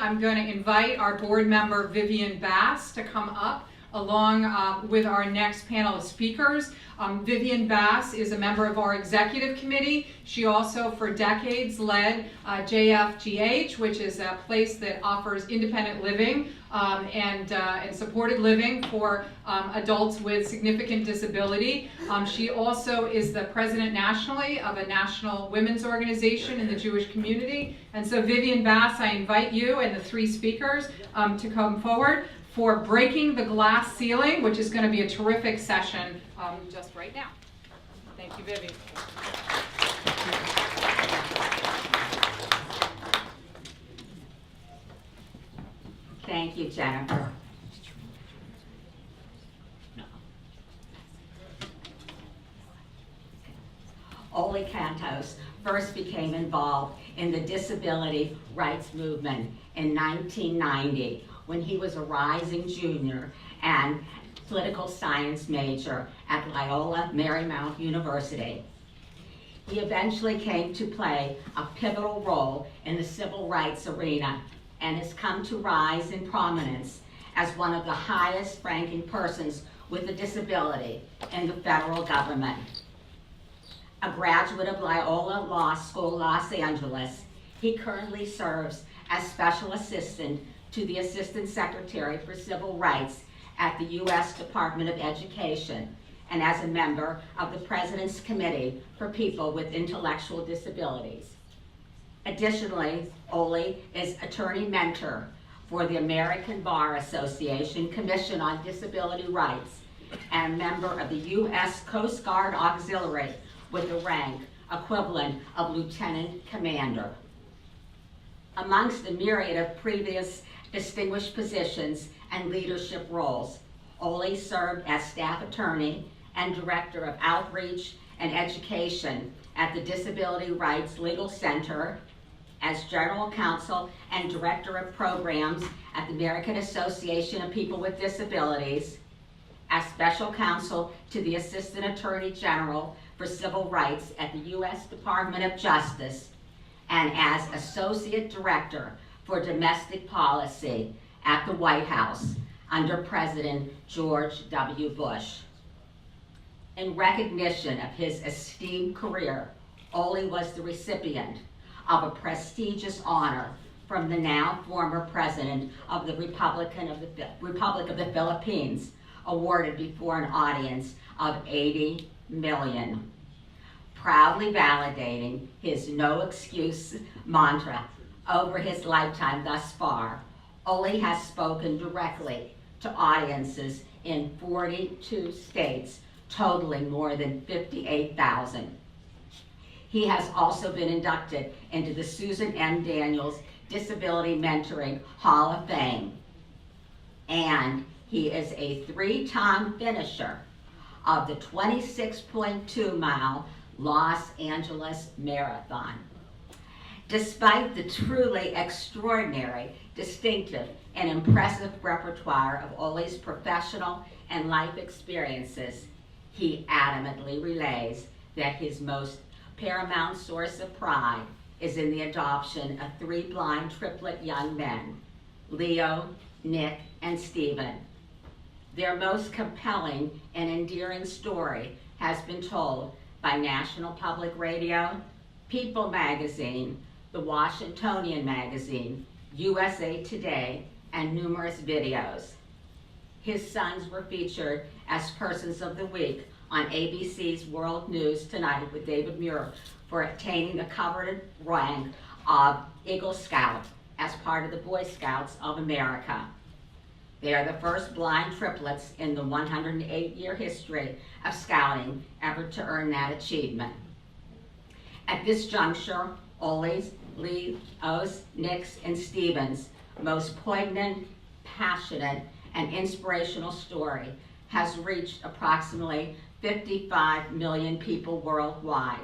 I'm going to invite our board member Vivian Bass to come up along with our next panel of speakers. Vivian Bass is a member of our executive committee. She also for decades led JFGH, which is a place that offers independent living and supported living for adults with significant disability. She also is the president nationally of a national women's organization in the Jewish community. And so Vivian Bass, I invite you and the three speakers to come forward for Breaking the Glass Ceiling, which is going to be a terrific session just right now. Thank you, Vivian. Thank you, Jennifer. Ollie Cantos first became involved in the disability rights movement in 1990 when he was a rising junior and political science major at Loyola Marymount University. He eventually came to play a pivotal role in the civil rights arena and has come to rise in prominence as one of the highest ranking persons with a disability in the federal government. A graduate of Loyola Law School, Los Angeles, he currently serves as Special Assistant to the Assistant Secretary for Civil Rights at the U.S. Department of Education and as a member of the President's Committee for People with Intellectual Disabilities. Additionally, Ollie is attorney mentor for the American Bar Association Commission on Disability Rights and a member of the U.S. Coast Guard Auxiliary with the rank equivalent of Lieutenant Commander. Amongst the myriad of previous distinguished positions and leadership roles, Ollie served as staff attorney and director of outreach and education at the Disability Rights Legal Center, as general counsel and director of programs at the American Association of People with Disabilities, as special counsel to the Assistant Attorney General for Civil Rights at the U.S. Department of Justice, and as associate director for domestic policy at the White House under President George W. Bush. In recognition of his esteemed career, Ollie was the recipient of a prestigious honor from the now former president of the Republic of the Philippines, awarded before an audience of 80 million. Proudly validating his no excuse mantra over his lifetime thus far, Ollie has spoken directly to audiences in 42 states, totaling more than 58,000. He has also been inducted into the Susan M. Daniels Disability Mentoring Hall of Fame, and he is a 3-time finisher of the 26.2-mile Los Angeles Marathon. Despite the truly extraordinary, distinctive, and impressive repertoire of Ollie's professional and life experiences, he adamantly relays that his most paramount source of pride is in the adoption of 3 blind triplet young men, Leo, Nick, and Stephen. Their most compelling and endearing story has been told by National Public Radio, People Magazine, The Washingtonian Magazine, USA Today, and numerous videos. His sons were featured as Persons of the Week on ABC's World News Tonight with David Muir for attaining the coveted rank of Eagle Scout as part of the Boy Scouts of America. They are the first blind triplets in the 108-year history of scouting ever to earn that achievement. At this juncture, Ollie's, Leo's, Nick's, and Stephen's most poignant, passionate, and inspirational story has reached approximately 55 million people worldwide,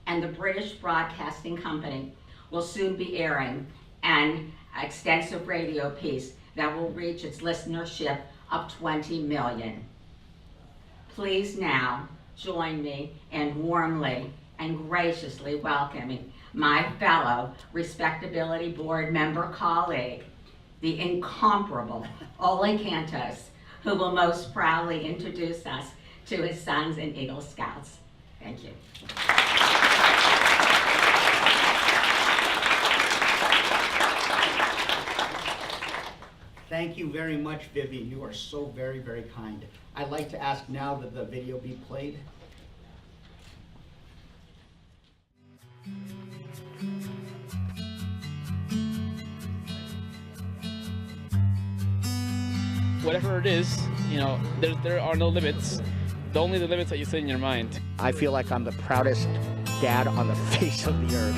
and the British Broadcasting Company will soon be airing an extensive radio piece that will reach its listenership of 20 million. Please now join me in warmly and graciously welcoming my fellow Respectability Board member colleague, the incomparable Ollie Cantos, who will most proudly introduce us to his sons and Eagle Scouts. Thank you. Thank you very much, Vivian. You are so very, very kind. I'd like to ask now that the video be played. Whatever it is, you know, there are no limits. Only the limits that you set in your mind. I feel like I'm the proudest dad on the face of the earth.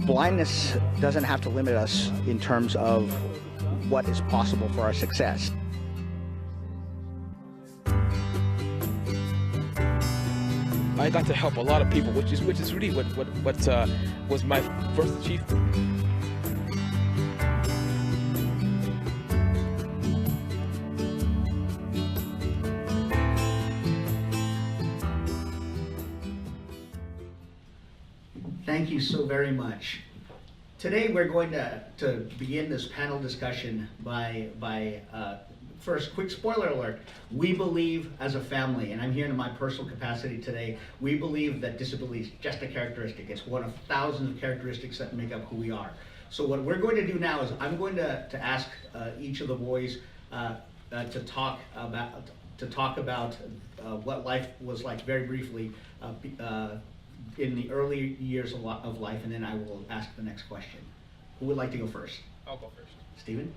Blindness doesn't have to limit us in terms of what is possible for our success. I got to help a lot of people, which is really what was my first achievement. Thank you so very much. Today we're going to begin this panel discussion by first, quick spoiler alert. We believe as a family, and I'm here in my personal capacity today, we believe that disability is just a characteristic. It's one of thousands of characteristics that make up who we are. So what we're going to do now is I'm going to ask each of the boys to talk about what life was like very briefly in the early years of life, and then I will ask the next question. Who would like to go first? I'll go first. Stephen?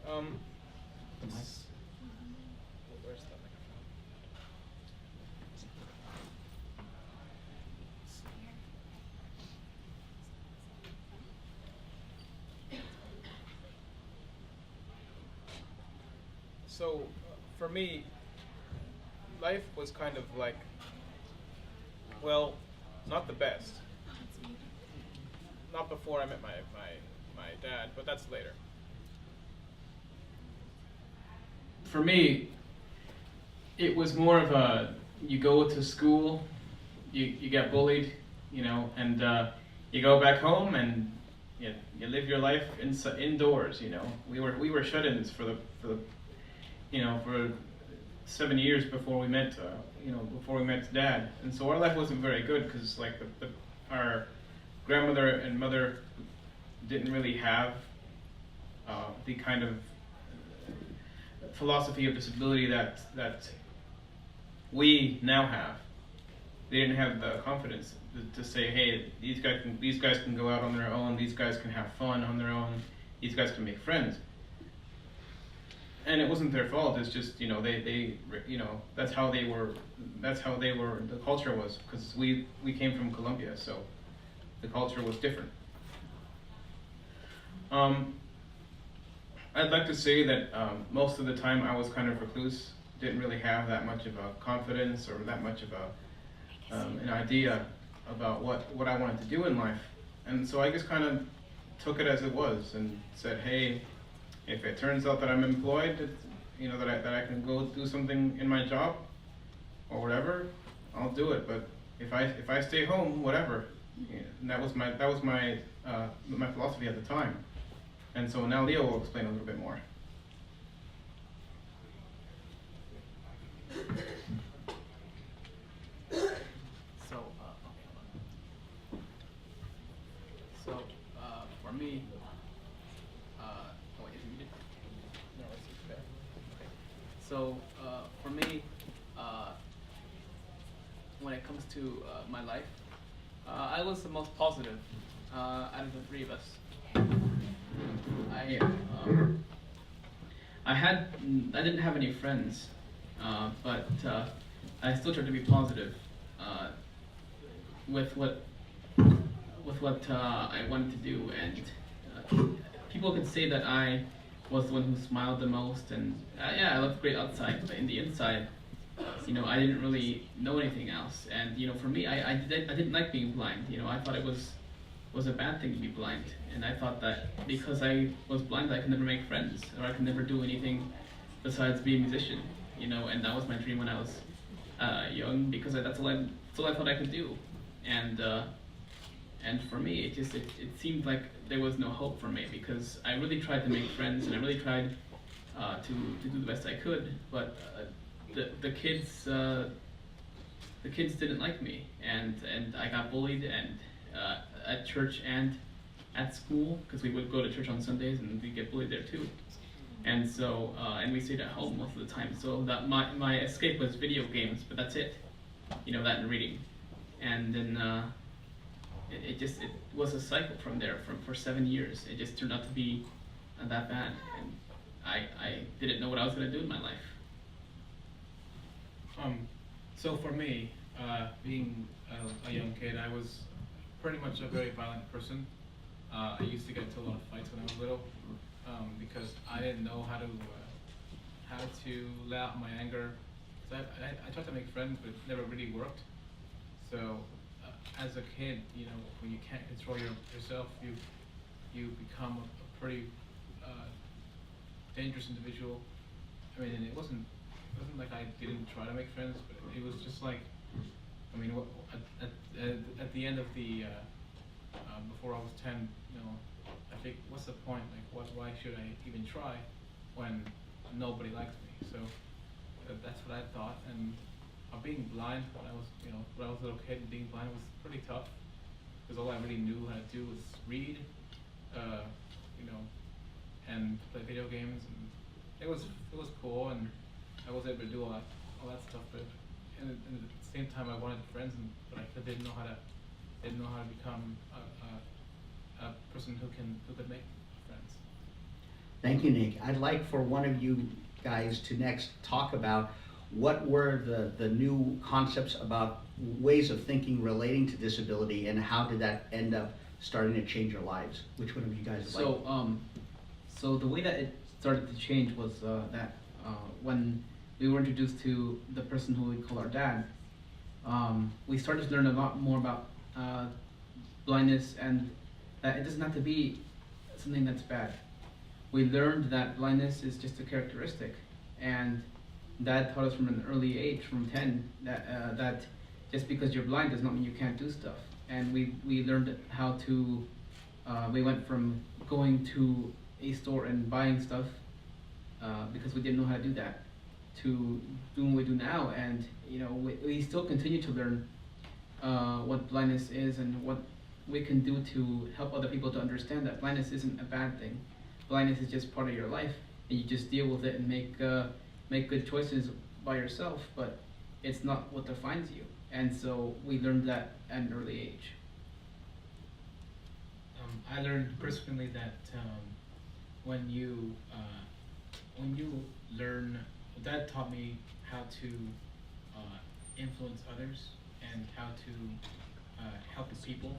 Where's the microphone? So, for me, life was kind of like, well, not the best. Not before I met my dad, but that's later. For me, it was more of a, you go to school, you get bullied, you know, and you go back home and you live your life indoors, you know. We were shut-ins for 7 years before we met, before we met Dad, and so our life wasn't very good because like our grandmother and mother didn't really have the kind of philosophy of disability that we now have. They didn't have the confidence to say, hey, these guys can go out on their own, these guys can have fun on their own, these guys can make friends. And it wasn't their fault. It's just, you know, they that's how they were. The culture was, because we came from Colombia, so the culture was different. I'd like to say that most of the time I was kind of recluse. Didn't really have that much of a confidence or that much of an idea about what I wanted to do in life, and so I just kind of took it as it was and said, hey. If it turns out that I'm employed, that I can go do something in my job or whatever, I'll do it. But if I stay home, whatever. And that was my philosophy at the time. And so now Leo will explain a little bit more. For me. So for me, when it comes to my life, I was the most positive out of the three of us. I didn't have any friends, but I still tried to be positive with what I wanted to do, and people could say that I was the one who smiled the most, and yeah, I looked great outside, but in the inside, I didn't really know anything else. And for me, I didn't like being blind. I thought it was a bad thing to be blind, and I thought that because I was blind, I could never make friends, or I could never do anything besides be a musician. And that was my dream when I young because that's all I thought I could do, and for me it seemed like there was no hope for me because I really tried to make friends and I really tried to do the best I could, but the kids didn't like me, and I got bullied and at church and at school because we would go to church on Sundays and we'd get bullied there too. And so, and we stayed at home most of the time. So that my escape was video games, but that's it. You know, that and reading. And then it was a cycle from there for 7 years. It just turned out to be that bad, and I didn't know what I was going to do in my life. So for me, being a young kid, I was pretty much a very violent person. I used to get into a lot of fights when I was little. Because I didn't know how to let out my anger. So I tried to make friends, but it never really worked. So as a kid, you know, when you can't control yourself, you become a pretty dangerous individual. I mean, and it wasn't like I didn't try to make friends, but it was just like, I mean, at the end of the before I was 10, you know, I think, what's the point? Like, why should I even try when nobody likes me? So that's what I thought. And being blind when I was a little kid, being blind was pretty tough because all I really knew how to do was read, you know, and play video games, and it was cool, and I was able to do all that stuff. But and at the same time, I wanted friends, but I didn't know how to become a person who could make friends. Thank you, Nick. I'd like for one of you guys to next talk about what were the new concepts about ways of thinking relating to disability, and how did that end up starting to change your lives? Which one of you guys would like? So the way that it started to change was that when we were introduced to the person who we call our dad, we started to learn a lot more about blindness, and that it doesn't have to be something that's bad. We learned that blindness is just a characteristic, and Dad taught us from an early age, from 10, that just because you're blind does not mean you can't do stuff. And we learned how to, we went from going to a store and buying stuff because we didn't know how to do that, to doing what we do now. And you know, we still continue to learn what blindness is and what we can do to help other people to understand that blindness isn't a bad thing. Blindness is just part of your life, and you just deal with it and make good choices by yourself, but it's not what defines you. And so we learned that at an early age. I learned personally that when you learn, Dad taught me how to influence others and how to help the people.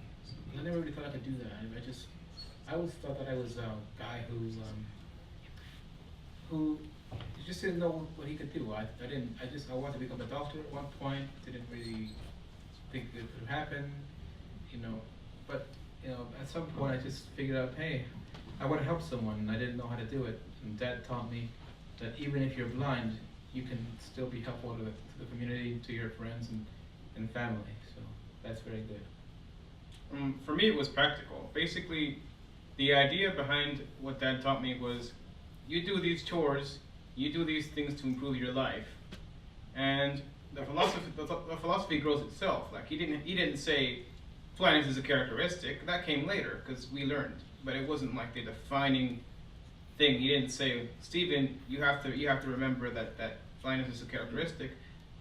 I never really thought I could do that. I always thought that I was a guy who just didn't know what he could do. I wanted to become a doctor at one point. Didn't really think it could happen, you know. But you know, at some point, I just figured out, hey, I want to help someone, and I didn't know how to do it. And Dad taught me that even if you're blind, you can still be helpful to the community, to your friends and family. So that's very good. For me, it was practical. Basically, the idea behind what Dad taught me was, you do these chores, you do these things to improve your life, and the philosophy grows itself. Like he didn't say blindness is a characteristic. That came later because we learned, but it wasn't like the defining thing. He didn't say, Stephen, you have to remember that blindness is a characteristic.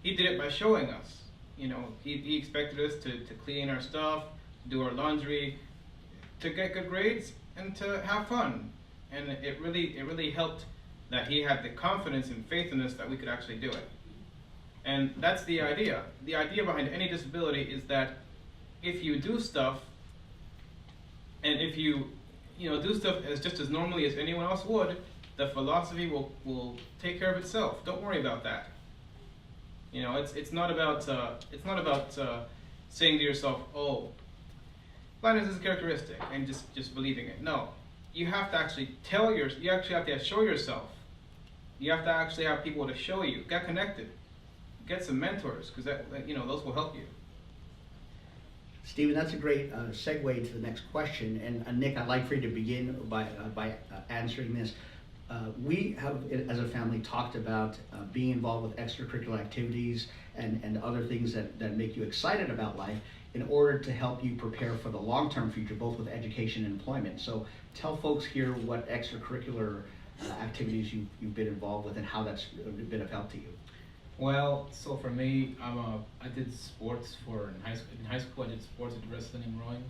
He did it by showing us. You know, he expected us to clean our stuff, do our laundry, to get good grades, and to have fun. And it really helped that he had the confidence and faith in us that we could actually do it. And that's the idea. The idea behind any disability is that if you do stuff, and if you do stuff just as normally as anyone else would, the philosophy will take care of itself. Don't worry about that. You know, it's not about saying to yourself, oh, blindness is a characteristic, and just believing it. No, you have to actually you actually have to show yourself. You have to actually have people to show you. Get connected. get some mentors, because those will help you. Stephen, that's a great segue to the next question. And Nick, I'd like for you to begin by answering this. We have, as a family, talked about being involved with extracurricular activities and other things that make you excited about life in order to help you prepare for the long-term future, both with education and employment. So tell folks here what extracurricular activities you've been involved with and how that's been of help to you. Well, so for me, I did sports in high school. I did sports, I did wrestling and rowing.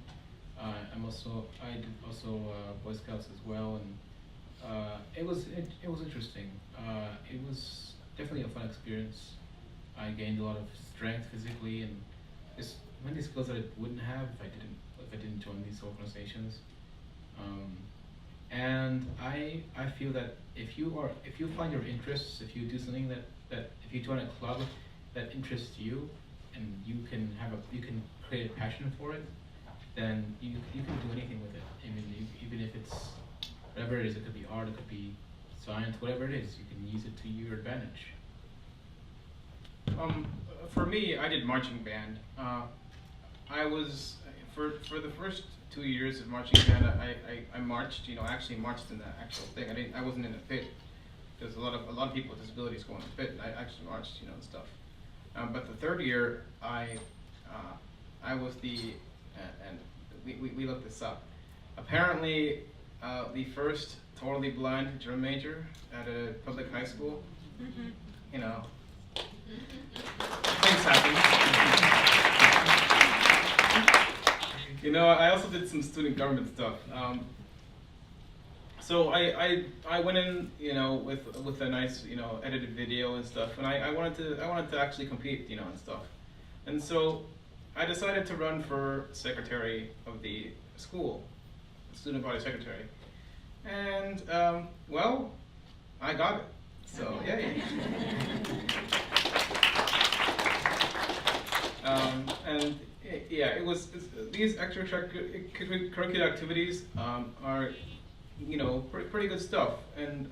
I did also Boy Scouts as well, and it was interesting. It was definitely a fun experience. I gained a lot of strength physically, and it's many skills that I wouldn't have if I didn't join these organizations. And I feel that if you find your interests, if you do something that if you join a club that interests you, and you can create a passion for it, then you can do anything with it. I mean, even if it's whatever it is, it could be art, it could be science, whatever it is, you can use it to your advantage. For me, I did marching band. I was for the first 2 years of marching band. I marched. Actually marched in the actual thing. I wasn't in the pit. There's a lot of people with disabilities go in the pit. I actually marched, and stuff. But the third year, I was and we looked this up. Apparently, the first totally blind drum major at a public high school. Things happen. I also did some student government stuff. So I went in, with a nice, edited video and stuff, and I wanted to actually compete, and stuff. And so I decided to run for secretary of the school, student body secretary. And well, I got it. So yay. And yeah, these extracurricular activities are, pretty good stuff. And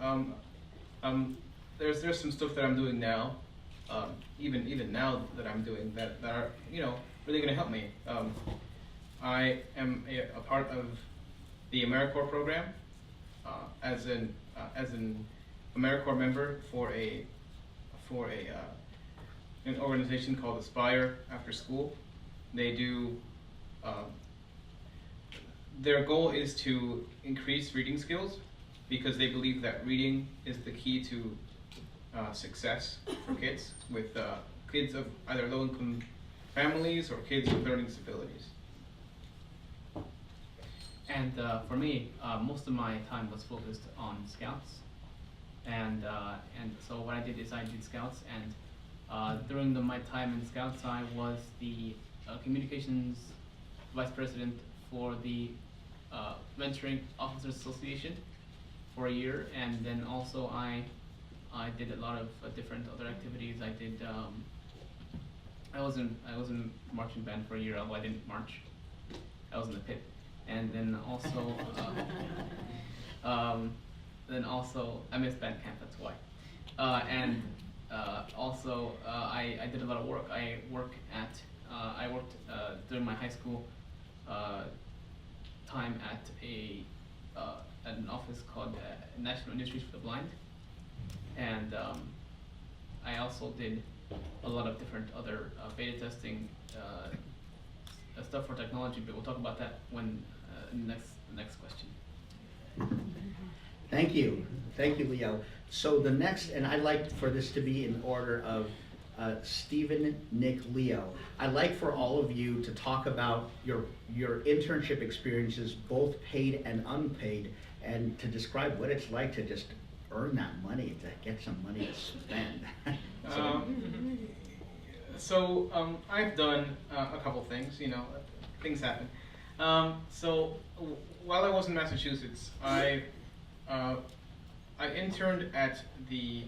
there's some stuff that I'm doing now, even now that I'm doing that are, really gonna help me. I am a part of the AmeriCorps program as an AmeriCorps member for an organization called Aspire After School. They do. Their goal is to increase reading skills because they believe that reading is the key to success for kids of either low-income families or kids with learning disabilities. And for me, most of my time was focused on Scouts, and so what I did is I did Scouts, and during my time in Scouts, I was the communications vice president for the Venturing Officers Association for a year, and then also I did a lot of different other activities. I did. I was in marching band for a year, although I didn't march. I was in the pit. And then also, I missed band camp. That's why. Also, I did a lot of work. I worked during my high school time at an office called National Industries for the Blind, and I also did a lot of different other beta testing stuff for technology. But we'll talk about that when. The next question. Thank you, Leo. So the next, and I'd like for this to be in order of Stephen, Nick, Leo. I'd like for all of you to talk about your internship experiences, both paid and unpaid, and to describe what it's like to just earn that money, to get some money to spend. So I've done a couple things. Things happen. So while I was in Massachusetts, I interned at the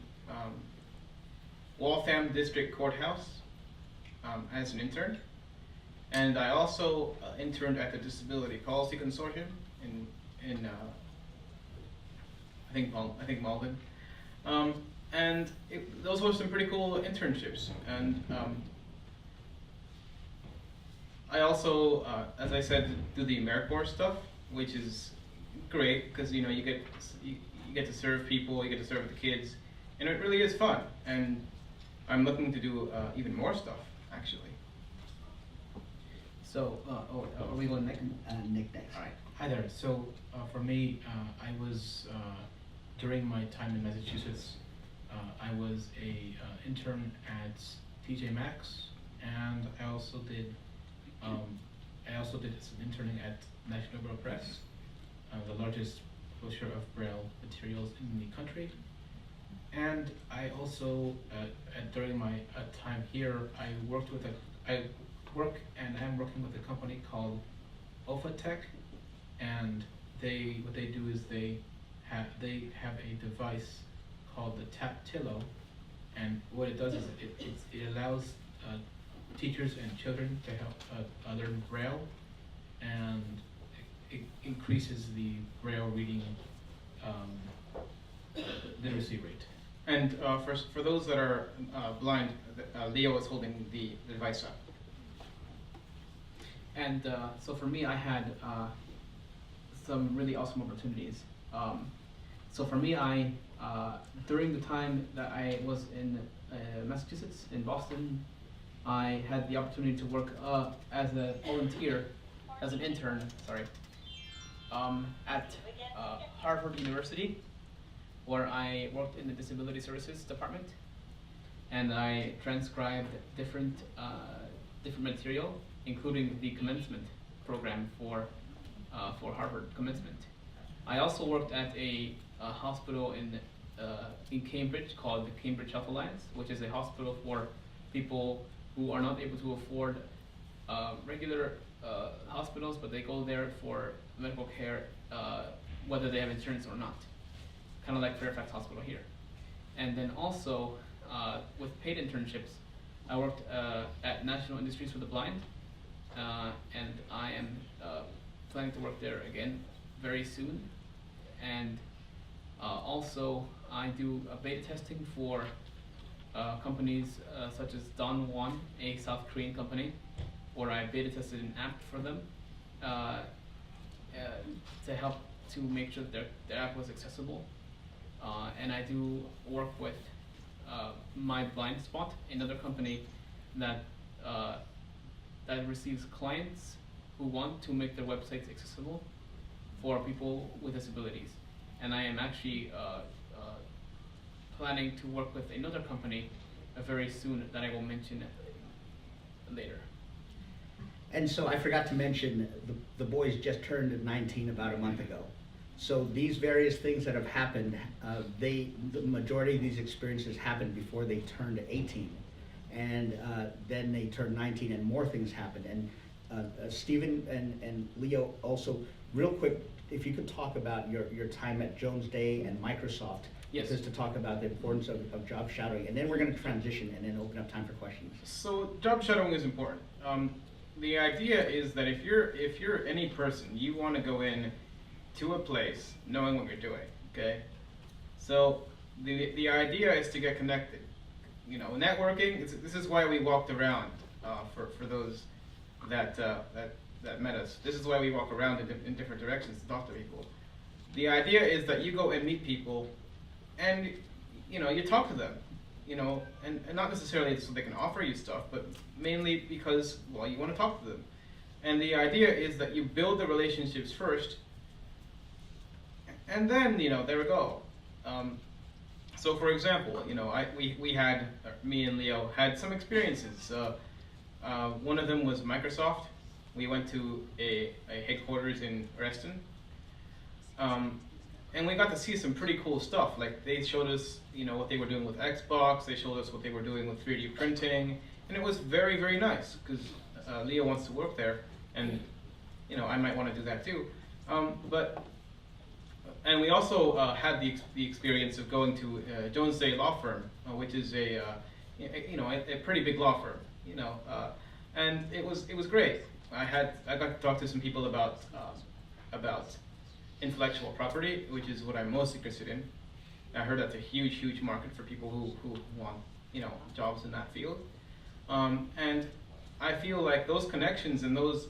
Waltham District Courthouse as an intern, and I also interned at the Disability Policy Consortium in I think Malden. and those were some pretty cool internships. And I also, as I said, do the AmeriCorps stuff, which is great because you get to serve people, you get to serve the kids, and it really is fun. And I'm looking to do even more stuff, actually. So, are we going next? Nick next. All right. Hi there. So for me, I was during my time in Massachusetts, I was a intern at TJ Maxx, and I also did some interning at National Braille Press, the largest publisher of Braille materials in the country. And I also, during my time here, I work and am working with a company called Alpha Tech, and what they do is they have a device called the Taptillo, and what it does is it allows teachers and children to help learn Braille, and it increases the Braille reading literacy rate. And for those that are blind, Leo is holding the device up. And so for me, I had some really awesome opportunities. So for me, I during the time that I was in Massachusetts, in Boston, I had the opportunity to work as a volunteer, as an intern, at Harvard University, where I worked in the Disability Services Department, and I transcribed different material, including the commencement program for Harvard commencement. I also worked at a hospital in Cambridge called the Cambridge Health Alliance, which is a hospital for people who are not able to afford regular hospitals, but they go there for medical care whether they have insurance or not, kind of like Fairfax Hospital here. And then also with paid internships, I worked at National Industries for the Blind, and I am planning to work there again very soon. And also I do beta testing for companies such as Dongwon, a South Korean company, where I beta tested an app for them to help to make sure that their app was accessible. And I do work with My Blind Spot, another company that receives clients who want to make their websites accessible for people with disabilities. And I am actually planning to work with another company very soon that I will mention later. And so I forgot to mention, the boys just turned 19 about a month ago. So these various things that have happened, the majority of these experiences happened before they turned 18. And then they turned 19 and more things happened. And Stephen and Leo, also, real quick, if you could talk about your time at Jones Day and Microsoft. Yes. Just to talk about the importance of job shadowing. And then we're going to transition and then open up time for questions. So job shadowing is important. The idea is that if you're any person, you want to go in to a place knowing what you're doing. Okay. So the idea is to get connected. You know, networking. This is why we walked around. For those that met us, this is why we walk around in different directions to talk to people. The idea is that you go and meet people, and you talk to them, and not necessarily so they can offer you stuff, but mainly because, well, you want to talk to them. And the idea is that you build the relationships first, and then there we go. So for example, me and Leo had some experiences. One of them was Microsoft. We went to a headquarters in Reston. And we got to see some pretty cool stuff. Like, they showed us, what they were doing with Xbox. They showed us what they were doing with 3D printing, and it was very, very nice because Leo wants to work there, and I might want to do that too. And we also had the experience of going to Jones Day Law Firm, which is a pretty big law firm, and it was great. I got to talk to some people about intellectual property, which is what I'm most interested in. I heard that's a huge market for people who want, jobs in that field. And I feel like those connections and those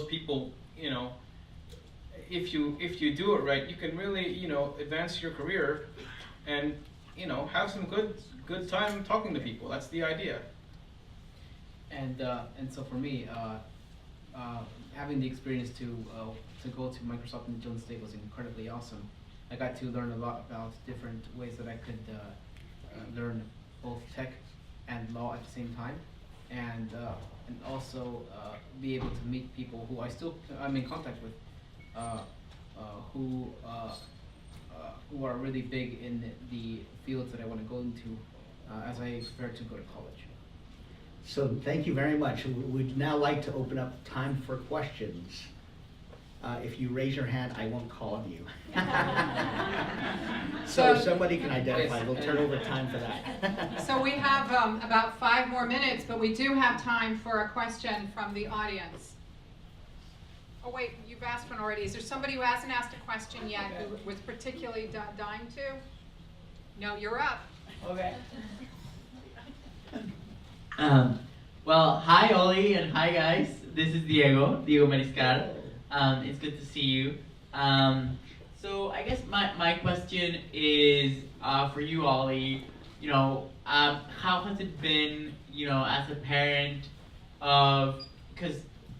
people, if you do it right, you can really, advance your career and, have some good time talking to people. That's the idea. And so for me, having the experience to go to Microsoft in Dillon State was incredibly awesome. I got to learn a lot about different ways that I could learn both tech and law at the same time, and also be able to meet people who I'm in contact with, who are really big in the fields that I want to go into as I prepare to go to college. So thank you very much. We'd now like to open up time for questions. If you raise your hand, I won't call on you. So if somebody can identify, we'll turn over time for that. So we have about 5 more minutes, but we do have time for a question from the audience. Oh wait, you've asked one already. Is there somebody who hasn't asked a question yet who was particularly dying to? No, you're up. Okay. Well, hi Ollie and hi guys. This is Diego Mariscal. It's good to see you. So I guess my question is for you, Ollie. How has it been, as a parent of, because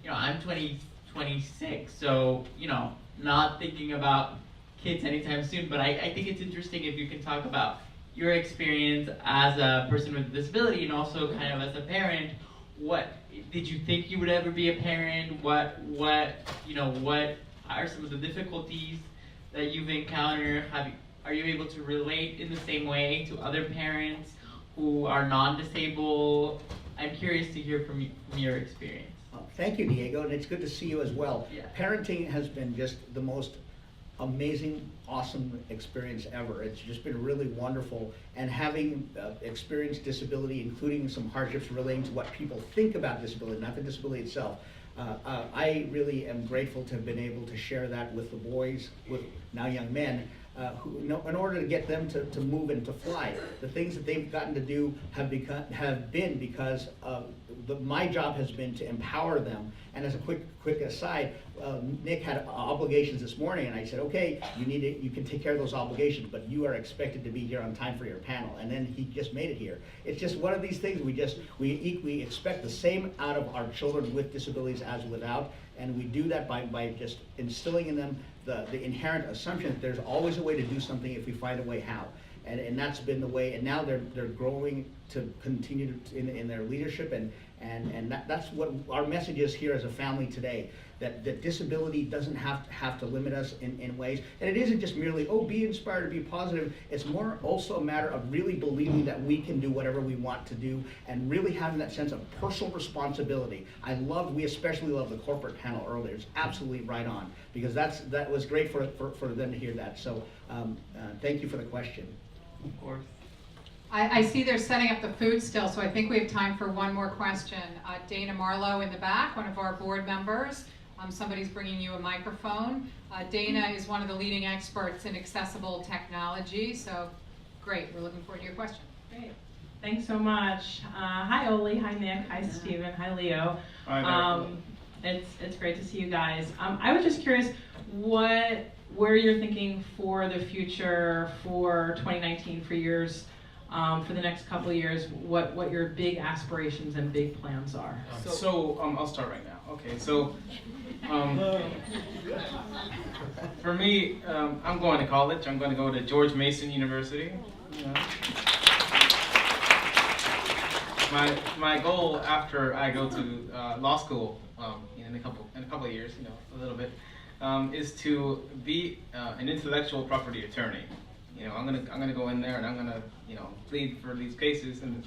I'm 26, so not thinking about kids anytime soon. But I think it's interesting if you can talk about your experience as a person with a disability and also kind of as a parent. What did you think you would ever be a parent? What are some of the difficulties that you've encountered? Are you able to relate in the same way to other parents who are non-disabled? I'm curious to hear from your experience. Well, thank you, Diego, and it's good to see you as well. Yeah. Parenting has been just the most amazing, awesome experience ever. It's just been really wonderful, and having experienced disability, including some hardships relating to what people think about disability, not the disability itself. I really am grateful to have been able to share that with the boys, with now young men, who, in order to get them to move and to fly. The things that they've gotten to do have been because my job has been to empower them. And as a quick aside, Nick had obligations this morning, and I said, okay, you can take care of those obligations, but you are expected to be here on time for your panel. And then he just made it here. It's just one of these things we expect the same out of our children with disabilities as without, and we do that by just instilling in them the inherent assumption that there's always a way to do something if we find a way how. And that's been the way, and now they're growing to continue in their leadership, and that's what our message is here as a family today, that disability doesn't have to limit us in ways. And it isn't just merely, be inspired, be positive. It's more also a matter of really believing that we can do whatever we want to do, and really having that sense of personal responsibility. We especially love the corporate panel earlier. It's absolutely right on, because that was great for them to hear that. So thank you for the question. Of course. I see they're setting up the food still, so I think we have time for one more question. Dana Marlowe in the back, one of our board members. Somebody's bringing you a microphone. Dana is one of the leading experts in accessible technology, so great, we're looking forward to your question. Great, thanks so much. Hi Ollie, hi Nick, hi Steven, hi Leo. Hi there. It's great to see you guys. I was just curious where you're thinking for the future for 2019, for years, for the next couple of years, what your big aspirations and big plans are. So I'll start right now. Okay, so for me, I'm going to college. I'm going to go to George Mason University. My goal after I go to law school in a couple of years, a little bit, is to be an intellectual property attorney. I'm gonna go in there and I'm gonna plead for these cases, and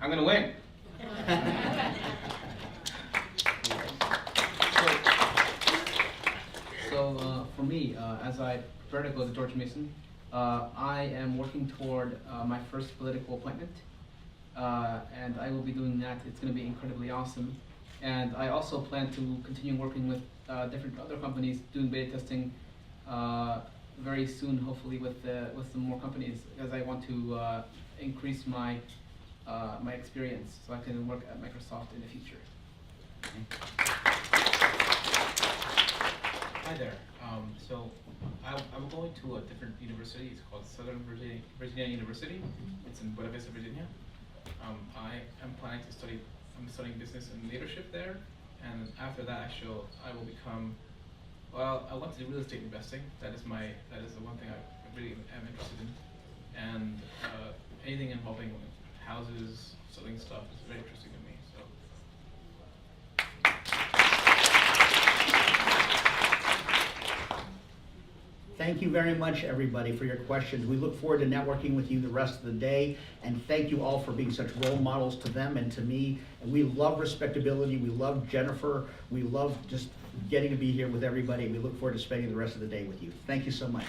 I'm gonna win. So for me, as I prepare to go to George Mason, I am working toward my first political appointment, and I will be doing that. It's going to be incredibly awesome. And I also plan to continue working with different other companies doing beta testing very soon, hopefully with some more companies, because I want to increase my my experience so I can work at Microsoft in the future. Hi there. So I'm going to a different university. It's called Southern Virginia University. It's in Buena Vista, Virginia. I am planning to study. I'm studying business and leadership there, and after that, I will become. Well, I want to do real estate investing. That is the one thing I really am interested in, and anything involving houses, selling stuff is very interesting to me. So. Thank you very much, everybody, for your questions. We look forward to networking with you the rest of the day, and thank you all for being such role models to them and to me. And we love Respectability. We love Jennifer. We love just getting to be here with everybody, and we look forward to spending the rest of the day with you. Thank you so much.